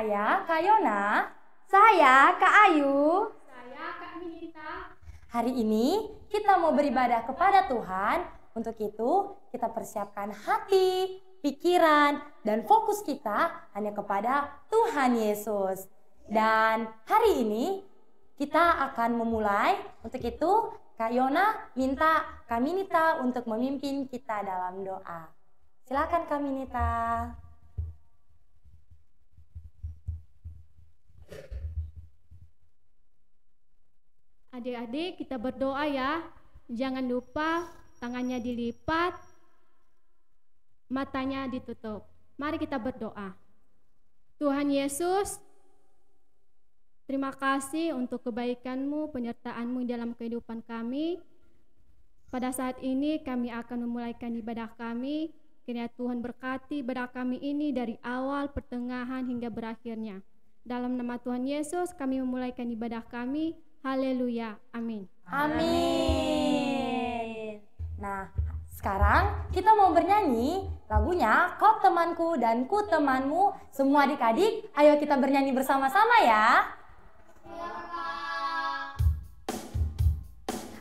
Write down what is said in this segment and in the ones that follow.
Saya Kak Yona. Saya Kak Ayu. Saya Kak Minita. Hari ini kita mau beribadah kepada Tuhan. Untuk itu kita persiapkan hati, pikiran, dan fokus kita hanya kepada Tuhan Yesus. Dan hari ini kita akan memulai. Untuk itu Kak Yona minta Kak Minita untuk memimpin kita dalam doa. Silakan Kak Minita. Adik-adik, kita berdoa ya. Jangan lupa tangannya dilipat, matanya ditutup. Mari kita berdoa. Tuhan Yesus, terima kasih untuk kebaikan-Mu, penyertaan-Mu dalam kehidupan kami. Pada saat ini kami akan memulaikan ibadah kami. Kiranya Tuhan berkati ibadah kami ini dari awal, pertengahan, hingga berakhirnya. Dalam nama Tuhan Yesus kami memulaikan ibadah kami. Haleluya, amin. Amin. Nah, sekarang kita mau bernyanyi lagunya Kau Temanku dan Ku Temanmu. Semua adik-adik, ayo kita bernyanyi bersama-sama ya.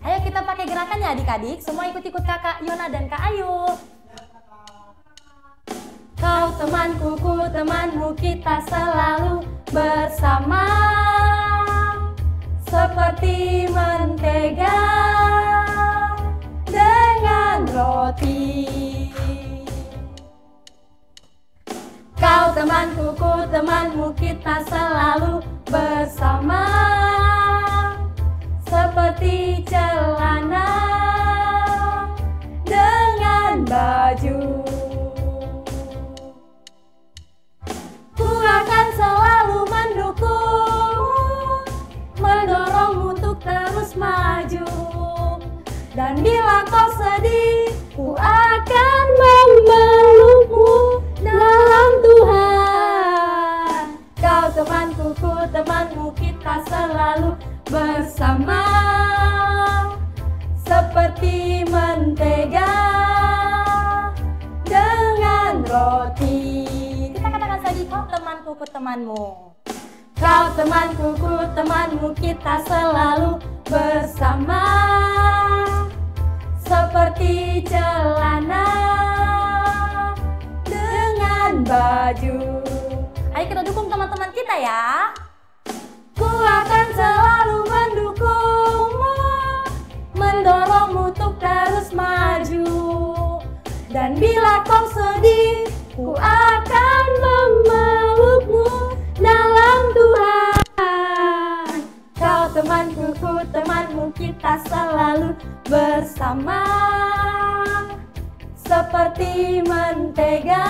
Ayo kita pakai gerakannya adik-adik. Semua ikut-ikut kakak Yona dan Kak Ayu. Kau temanku, ku temanmu, kita selalu bersama. Seperti mentega dengan roti. Kau temanku, ku temanmu, kita selalu bersama. Seperti celana dengan baju. Ku akan selalu mendukung, mendorongmu untuk terus maju. Dan bila kau sedih, ku akan memelukmu dalam Tuhan. Kau temanku, ku temanmu, kita selalu bersama. Seperti mentega dengan roti. Kita katakan lagi, kau temanku, ku temanmu. Kau temanku, ku temanmu, kita selalu bersama. Seperti celana dengan baju. Ayo kita dukung teman-teman kita ya. Ku akan selalu mendukungmu, mendorongmu untuk terus maju. Dan bila kau sedih, ku akan memelukmu dalam Tuhan. Kau temanku, ku temanmu, kita selalu bersama. Seperti mentega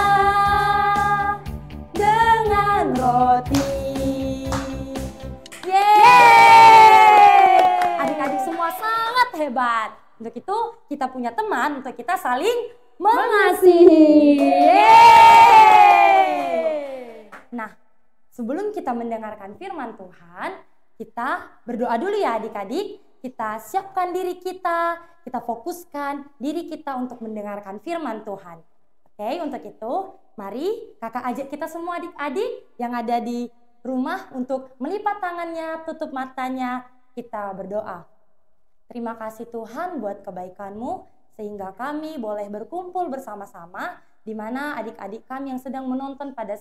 dengan roti. Yeay! Adik-adik semua sangat hebat. Untuk itu kita punya teman untuk kita saling mengasihi. Yeay! Nah, sebelum kita mendengarkan firman Tuhan, kita berdoa dulu ya adik-adik. Kita siapkan diri kita fokuskan diri kita untuk mendengarkan firman Tuhan. Oke, untuk itu mari kakak ajak kita semua adik-adik yang ada di rumah untuk melipat tangannya, tutup matanya, kita berdoa. Terima kasih Tuhan buat kebaikan-Mu sehingga kami boleh berkumpul bersama-sama di mana adik-adik kami yang sedang menonton pada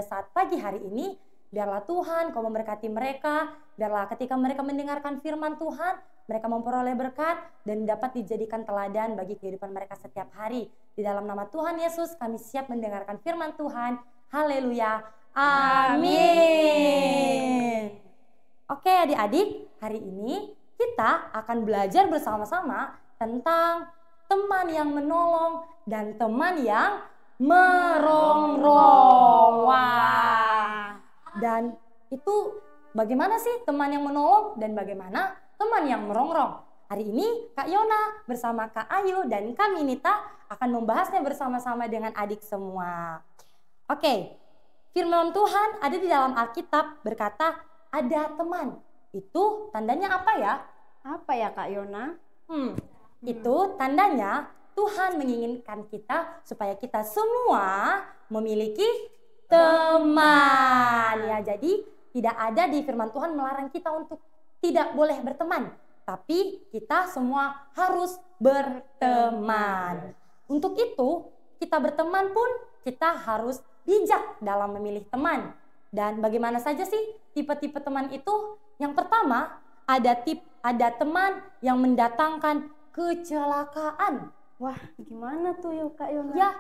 saat pagi hari ini. Biarlah Tuhan Kau memberkati mereka, biarlah ketika mereka mendengarkan firman Tuhan, mereka memperoleh berkat dan dapat dijadikan teladan bagi kehidupan mereka setiap hari. Di dalam nama Tuhan Yesus kami siap mendengarkan firman Tuhan. Haleluya. Amin. Oke adik-adik, hari ini kita akan belajar bersama-sama tentang teman yang menolong dan teman yang merongrong. Wah. Dan itu bagaimana sih teman yang menolong dan bagaimana teman yang merongrong? Hari ini Kak Yona bersama Kak Ayu dan Kak Minita akan membahasnya bersama-sama dengan adik semua. Oke, firman Tuhan ada di dalam Alkitab berkata ada teman. Itu tandanya apa ya? Apa ya Kak Yona? Itu tandanya Tuhan menginginkan kita supaya kita semua memiliki teman Jadi tidak ada di firman Tuhan melarang kita untuk tidak boleh berteman, tapi kita semua harus berteman. Untuk itu, kita berteman pun kita harus bijak dalam memilih teman. Dan bagaimana saja sih tipe-tipe teman itu? Yang pertama, ada teman yang mendatangkan kecelakaan. Wah, gimana tuh yuk Kak Yona? Ya,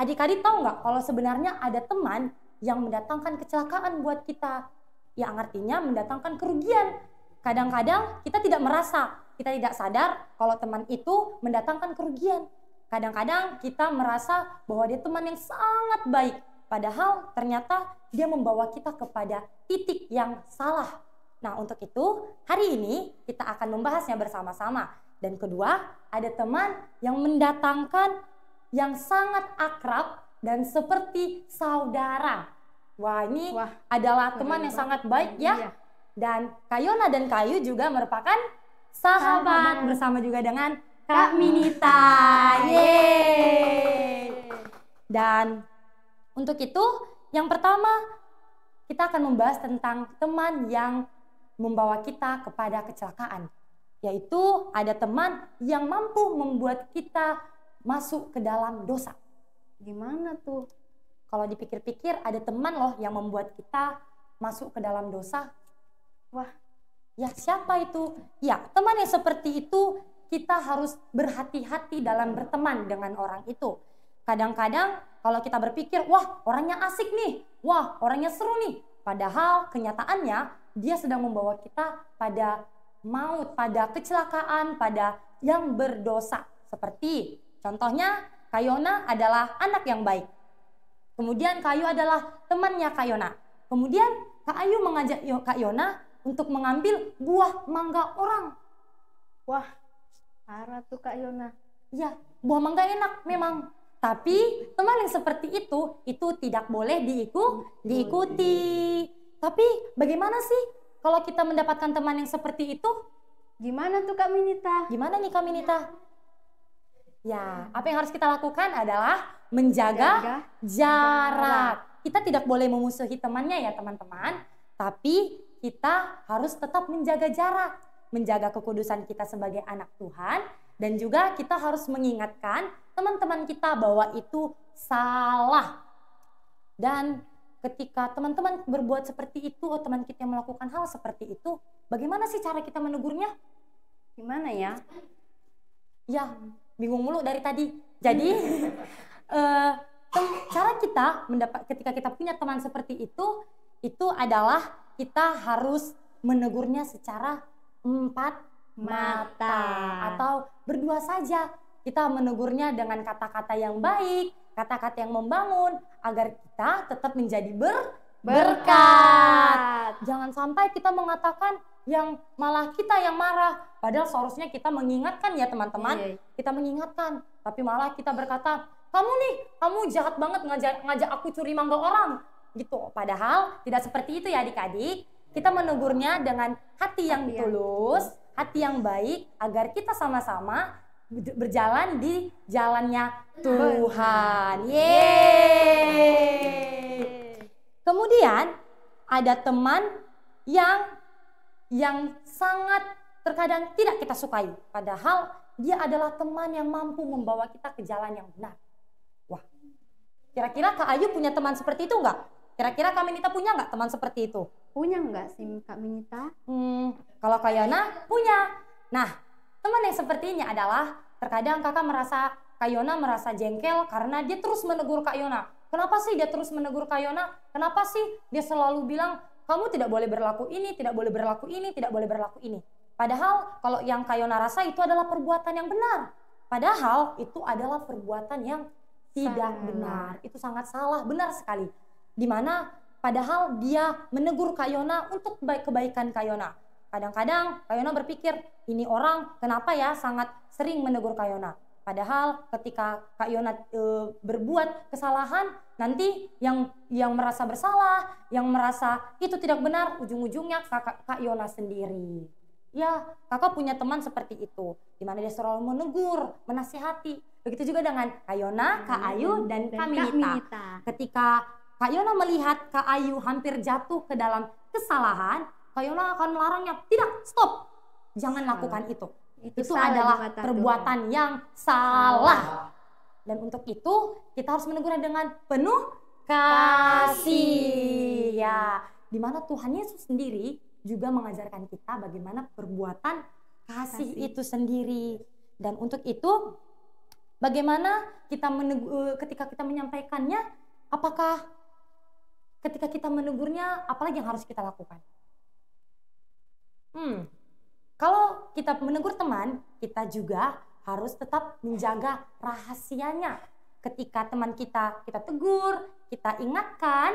adik-adik tahu nggak kalau sebenarnya ada teman yang mendatangkan kecelakaan buat kita? Yang artinya mendatangkan kerugian. Kadang-kadang kita tidak merasa, kita tidak sadar kalau teman itu mendatangkan kerugian. Kadang-kadang kita merasa bahwa dia teman yang sangat baik, padahal ternyata dia membawa kita kepada titik yang salah. Nah, untuk itu hari ini kita akan membahasnya bersama-sama. Dan kedua, ada teman yang mendatangkan yang sangat akrab dan seperti saudara. Wah, ini adalah teman yang sangat baik ya. Iya. Dan Kak Yona dan Kak Ayu juga merupakan sahabat bersama juga dengan Kak Minita. Yeay. Dan untuk itu yang pertama kita akan membahas tentang teman yang membawa kita kepada kecelakaan. Yaitu ada teman yang mampu membuat kita masuk ke dalam dosa. Gimana tuh? Kalau dipikir-pikir ada teman loh yang membuat kita masuk ke dalam dosa. Wah, ya siapa itu? Ya, teman yang seperti itu kita harus berhati-hati dalam berteman dengan orang itu. Kadang-kadang kalau kita berpikir, wah orangnya asik nih, wah orangnya seru nih. Padahal kenyataannya dia sedang membawa kita pada maut, pada kecelakaan, pada yang berdosa. Seperti contohnya Kak Yona adalah anak yang baik. Kemudian Kak Ayu adalah temannya Kak Yona. Kemudian Kak Ayu mengajak Kak Yona untuk mengambil buah mangga orang. wah, parah tuh Kak Yona. Ya, buah mangga enak memang. Tapi teman yang seperti itu tidak boleh diikuti. Tapi bagaimana sih kalau kita mendapatkan teman yang seperti itu? Gimana tuh Kak Minita? Gimana nih Kak Minita? Ya, apa yang harus kita lakukan adalah menjaga jarak. Kita tidak boleh memusuhi temannya ya teman-teman, tapi kita harus tetap menjaga jarak, menjaga kekudusan kita sebagai anak Tuhan, dan juga kita harus mengingatkan teman-teman kita bahwa itu salah. Dan ketika teman-teman berbuat seperti itu, teman kita yang melakukan hal seperti itu, bagaimana sih cara kita menegurnya? Gimana ya? Ya, bingung mulu dari tadi. Jadi cara kita ketika kita punya teman seperti itu adalah kita harus menegurnya secara empat mata atau berdua saja. Kita menegurnya dengan kata-kata yang baik, kata-kata yang membangun agar kita tetap menjadi berkat. Jangan sampai kita mengatakan yang malah kita yang marah. Padahal seharusnya kita mengingatkan ya teman-teman. Kita mengingatkan, tapi malah kita berkata, kamu jahat banget ngajak aku curi mangga orang. Gitu. Padahal tidak seperti itu ya adik-adik. Kita menegurnya dengan hati yang tulus, hati yang baik, agar kita sama-sama berjalan di jalannya Tuhan. Yeay. Kemudian ada teman yang sangat terkadang tidak kita sukai, padahal dia adalah teman yang mampu membawa kita ke jalan yang benar. Wah, kira-kira Kak Ayu punya teman seperti itu enggak? Kira-kira Kak Minita punya enggak teman seperti itu? Punya enggak sih Kak Minita? Kalau Kak Yona punya. Nah, teman yang seperti ini adalah terkadang Kak Yona merasa jengkel karena dia terus menegur Kak Yona. Kenapa sih dia terus menegur Kak Yona? Kenapa sih dia selalu bilang, kamu tidak boleh berlaku ini, tidak boleh berlaku ini, tidak boleh berlaku ini. Padahal kalau yang Kak Yona rasa itu adalah perbuatan yang benar. Padahal itu adalah perbuatan yang tidak benar. Itu sangat salah, benar sekali. Dimana padahal dia menegur Kak Yona untuk kebaikan Kak Yona. Kadang-kadang Kak Yona berpikir, ini orang kenapa ya sangat sering menegur Kak Yona. Padahal ketika Kak Yona berbuat kesalahan, nanti yang merasa bersalah, yang merasa itu tidak benar, ujung-ujungnya Kak Yona sendiri. Ya, kakak punya teman seperti itu, dimana dia selalu menegur, menasihati. Begitu juga dengan Kak Yona, Kak Ayu, dan Kak Minita. Ketika Kak Yona melihat Kak Ayu hampir jatuh ke dalam kesalahan, Kak Yona akan melarangnya, tidak, stop, jangan lakukan itu. Itu salah di adalah mata perbuatan yang salah. Dan untuk itu kita harus menegurnya dengan penuh kasih. Ya, dimana Tuhan Yesus sendiri juga mengajarkan kita bagaimana perbuatan kasih itu sendiri. Dan untuk itu bagaimana kita ketika kita menyampaikannya, apakah ketika kita menegurnya, apalagi yang harus kita lakukan? Kalau kita menegur teman, kita juga harus tetap menjaga rahasianya. Ketika teman kita tegur, kita ingatkan,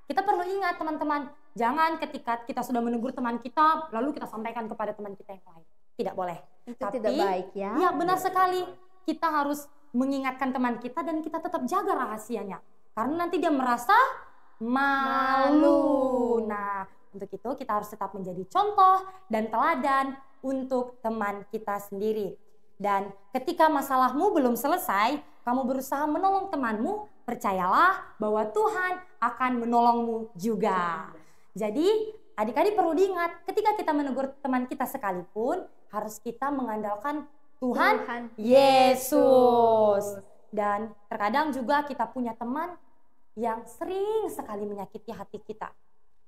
kita perlu ingat teman-teman, jangan ketika kita sudah menegur teman kita, lalu kita sampaikan kepada teman kita yang lain. Tidak boleh. Itu tidak baik ya. Ya benar sekali, kita harus mengingatkan teman kita dan kita tetap jaga rahasianya. Karena nanti dia merasa malu. Nah, untuk itu kita harus tetap menjadi contoh dan teladan untuk teman kita sendiri. Dan ketika masalahmu belum selesai, kamu berusaha menolong temanmu, percayalah bahwa Tuhan akan menolongmu juga. Jadi adik-adik perlu diingat, ketika kita menegur teman kita sekalipun, harus kita mengandalkan Tuhan Yesus. Dan terkadang juga kita punya teman yang sering sekali menyakiti hati kita.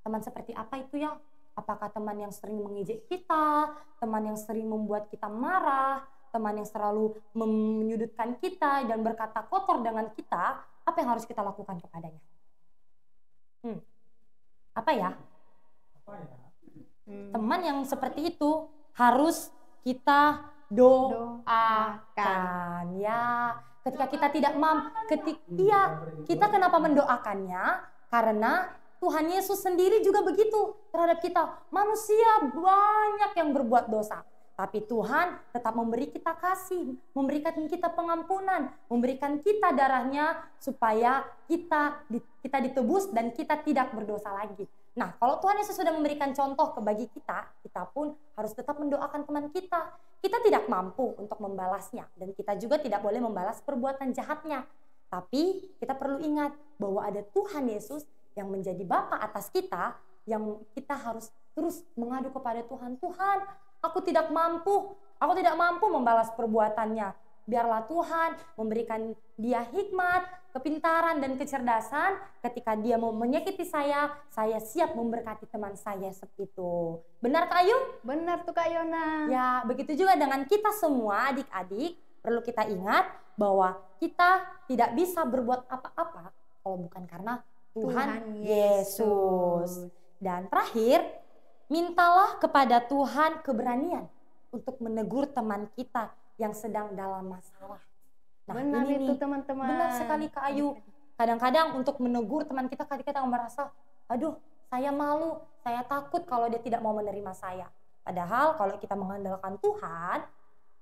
Teman seperti apa itu ya? Apakah teman yang sering mengejek kita, teman yang sering membuat kita marah, teman yang selalu menyudutkan kita dan berkata kotor dengan kita? Apa yang harus kita lakukan kepadanya? Apa ya? Teman yang seperti itu harus kita doakan ya. Ketika kita tidak kita kenapa mendoakannya? Karena Tuhan Yesus sendiri juga begitu terhadap kita. Manusia banyak yang berbuat dosa, tapi Tuhan tetap memberi kita kasih, memberikan kita pengampunan, memberikan kita darahnya supaya kita ditebus dan kita tidak berdosa lagi. Nah, kalau Tuhan Yesus sudah memberikan contoh bagi kita, kita pun harus tetap mendoakan teman kita. Kita tidak mampu untuk membalasnya dan kita juga tidak boleh membalas perbuatan jahatnya. Tapi kita perlu ingat bahwa ada Tuhan Yesus yang menjadi Bapa atas kita, yang kita harus terus mengadu kepada Tuhan. Tuhan, aku tidak mampu membalas perbuatannya. Biarlah Tuhan memberikan dia hikmat, kepintaran dan kecerdasan. Ketika dia mau menyakiti saya siap memberkati teman saya seperti itu. Benar Kak Ayu? Benar tuh Kak Yona. Ya, begitu juga dengan kita semua adik-adik. Perlu kita ingat bahwa kita tidak bisa berbuat apa-apa kalau bukan karena Tuhan Yesus. Dan terakhir, mintalah kepada Tuhan keberanian untuk menegur teman kita yang sedang dalam masalah. Nah, benar ini itu teman-teman. Benar sekali Kak Ayu. Kadang-kadang untuk menegur teman kita merasa, aduh saya malu, saya takut kalau dia tidak mau menerima saya. Padahal kalau kita mengandalkan Tuhan,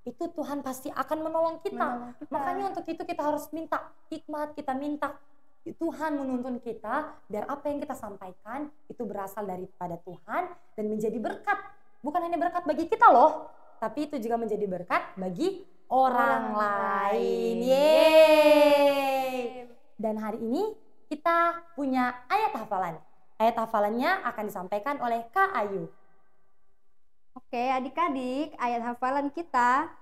itu Tuhan pasti akan menolong kita. Makanya untuk itu kita harus minta hikmat, kita minta Tuhan menuntun kita biar apa yang kita sampaikan itu berasal daripada Tuhan dan menjadi berkat. Bukan hanya berkat bagi kita loh, tapi itu juga menjadi berkat bagi orang lain. Yeay. Dan hari ini kita punya ayat hafalan. Ayat hafalannya akan disampaikan oleh Kak Ayu. Oke, adik-adik, ayat hafalan kita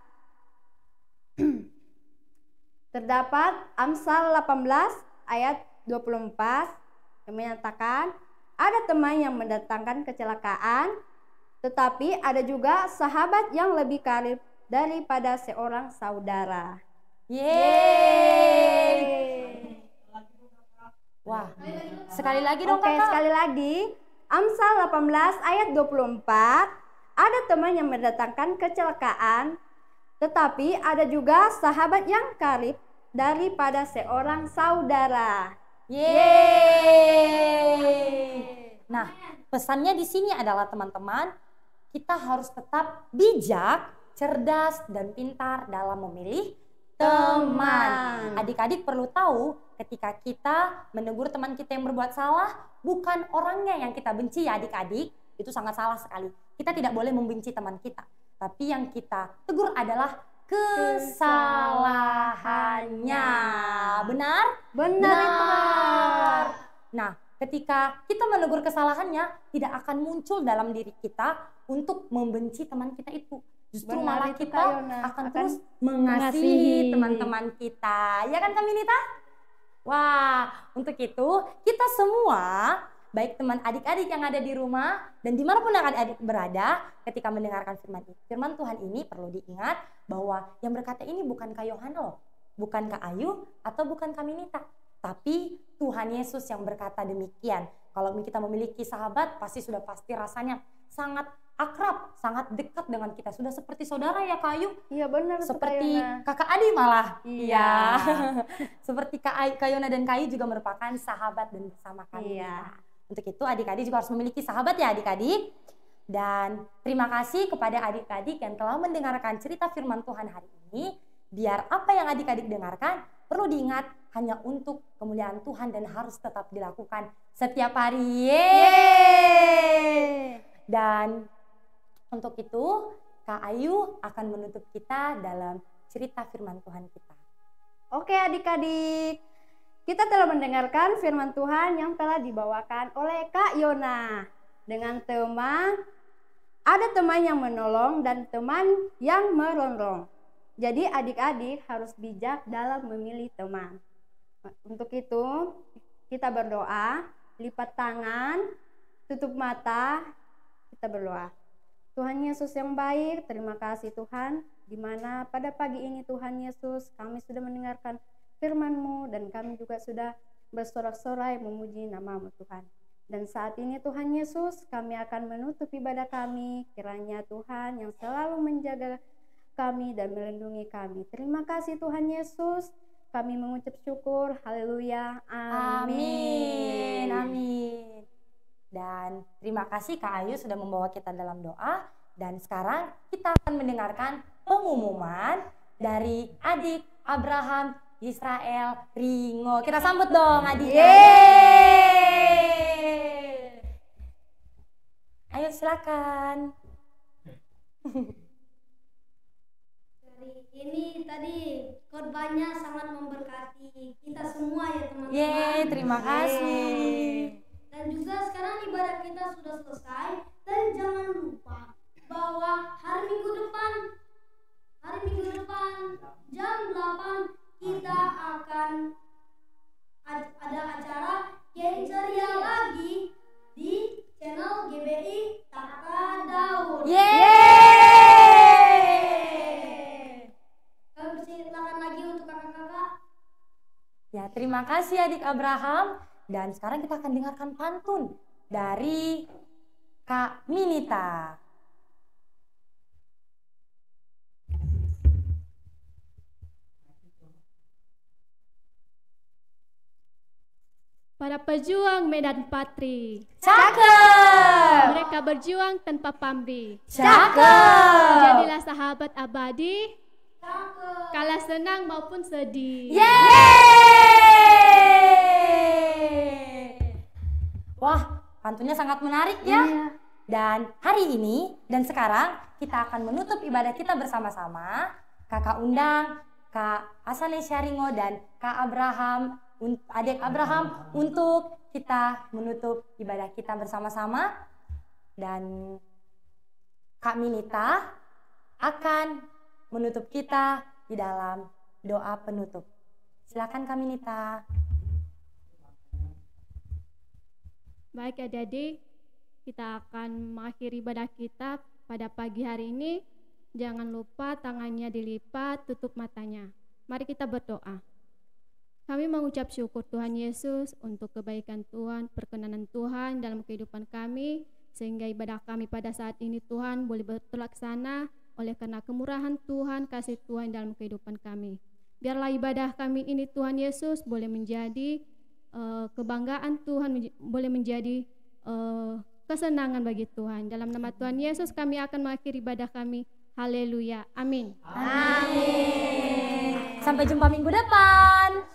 terdapat Amsal 18 ayat 24 yang menyatakan, ada teman yang mendatangkan kecelakaan, tetapi ada juga sahabat yang lebih karib daripada seorang saudara. Yeay. Wah, sekali lagi dong Kakak. Sekali lagi. Amsal 18 ayat 24, ada teman yang mendatangkan kecelakaan, tetapi ada juga sahabat yang karib daripada seorang saudara. Yeay. Nah, pesannya di sini adalah teman-teman, kita harus tetap bijak, cerdas, dan pintar dalam memilih teman. Adik-adik perlu tahu, ketika kita menegur teman kita yang berbuat salah, bukan orangnya yang kita benci ya adik-adik. Itu sangat salah sekali. Kita tidak boleh membenci teman kita. Tapi yang kita tegur adalah kesalahannya. Benar? Benar itu. Nah, ketika kita menegur kesalahannya, tidak akan muncul dalam diri kita untuk membenci teman kita itu. Justru Benar malah itu, kita Kak Yona. akan Akan terus mengasihi mengasihi teman-teman kita. Ya kan Kak Minita? Wah, untuk itu kita semua, baik teman adik-adik yang ada di rumah dan dimanapun adik-adik berada, ketika mendengarkan firman Tuhan ini perlu diingat bahwa yang berkata ini bukan Kak Yohana loh, bukan Kak Ayu atau bukan Kak Minita, tapi Tuhan Yesus yang berkata demikian. Kalau kita memiliki sahabat, pasti rasanya sangat akrab, sangat dekat dengan kita. Sudah seperti saudara ya Kak Ayu? Iya benar. Seperti kakak adik malah. Iya. Seperti Kak Yona dan Kak Ayu juga merupakan sahabat dan bersama kami. Iya. Untuk itu adik-adik juga harus memiliki sahabat ya adik-adik. Dan terima kasih kepada adik-adik yang telah mendengarkan cerita firman Tuhan hari ini. Biar apa yang adik-adik dengarkan perlu diingat hanya untuk kemuliaan Tuhan dan harus tetap dilakukan setiap hari. Yeay! Dan untuk itu Kak Ayu akan menutup kita dalam cerita firman Tuhan kita. Oke adik-adik, kita telah mendengarkan firman Tuhan yang telah dibawakan oleh Kak Yona. Dengan tema, ada teman yang menolong dan teman yang merongrong. Jadi adik-adik harus bijak dalam memilih teman. Untuk itu kita berdoa, lipat tangan, tutup mata, kita berdoa. Tuhan Yesus yang baik, terima kasih Tuhan, di mana pada pagi ini Tuhan Yesus kami sudah mendengarkan firman-Mu dan kami juga sudah bersorak-sorai memuji nama-Mu Tuhan. Dan saat ini Tuhan Yesus kami akan menutup ibadah kami, kiranya Tuhan yang selalu menjaga kami dan melindungi kami. Terima kasih Tuhan Yesus, kami mengucap syukur, haleluya, amin. Amin. Dan terima kasih Kak Ayu sudah membawa kita dalam doa. Dan sekarang kita akan mendengarkan pengumuman dari adik Abraham Israel Ringo. Kita sambut dong adik. Ayo silakan. Hari ini tadi khotbahnya sangat memberkati kita semua ya teman-teman. Yeay, terima kasih. Dan juga sekarang ibadah kita sudah selesai. Dan jangan lupa bahwa hari Minggu depan jam 8 kita akan ada acara yang ceria lagi di channel GBI Taka Daun. Yeay! Kami persilakan lagi untuk kakak-kakak. Ya, terima kasih adik Abraham. Dan sekarang kita akan dengarkan pantun dari Kak Minita. Para pejuang Medan Patri, Cakep! mereka berjuang tanpa pamrih. Cakep! Jadilah sahabat abadi, kala senang maupun sedih. Yeay! Wah, pantunnya sangat menarik ya. Dan hari ini dan sekarang kita akan menutup ibadah kita bersama-sama. Kakak undang Kak Asanesya Ringo dan Kak Abraham, adik Abraham, untuk kita menutup ibadah kita bersama-sama. Dan Kak Minita akan menutup kita di dalam doa penutup. Silakan Kak Minita. Baik adik-adik, kita akan mengakhiri ibadah kita pada pagi hari ini. Jangan lupa tangannya dilipat, tutup matanya. Mari kita berdoa. Kami mengucap syukur Tuhan Yesus untuk kebaikan Tuhan, perkenanan Tuhan dalam kehidupan kami, sehingga ibadah kami pada saat ini Tuhan boleh terlaksana oleh karena kemurahan Tuhan, kasih Tuhan dalam kehidupan kami. Biarlah ibadah kami ini Tuhan Yesus boleh menjadi kebanggaan Tuhan, boleh menjadi kesenangan bagi Tuhan. Dalam nama Tuhan Yesus kami akan mengakhiri ibadah kami. Haleluya. Amin. Amin. Sampai jumpa minggu depan.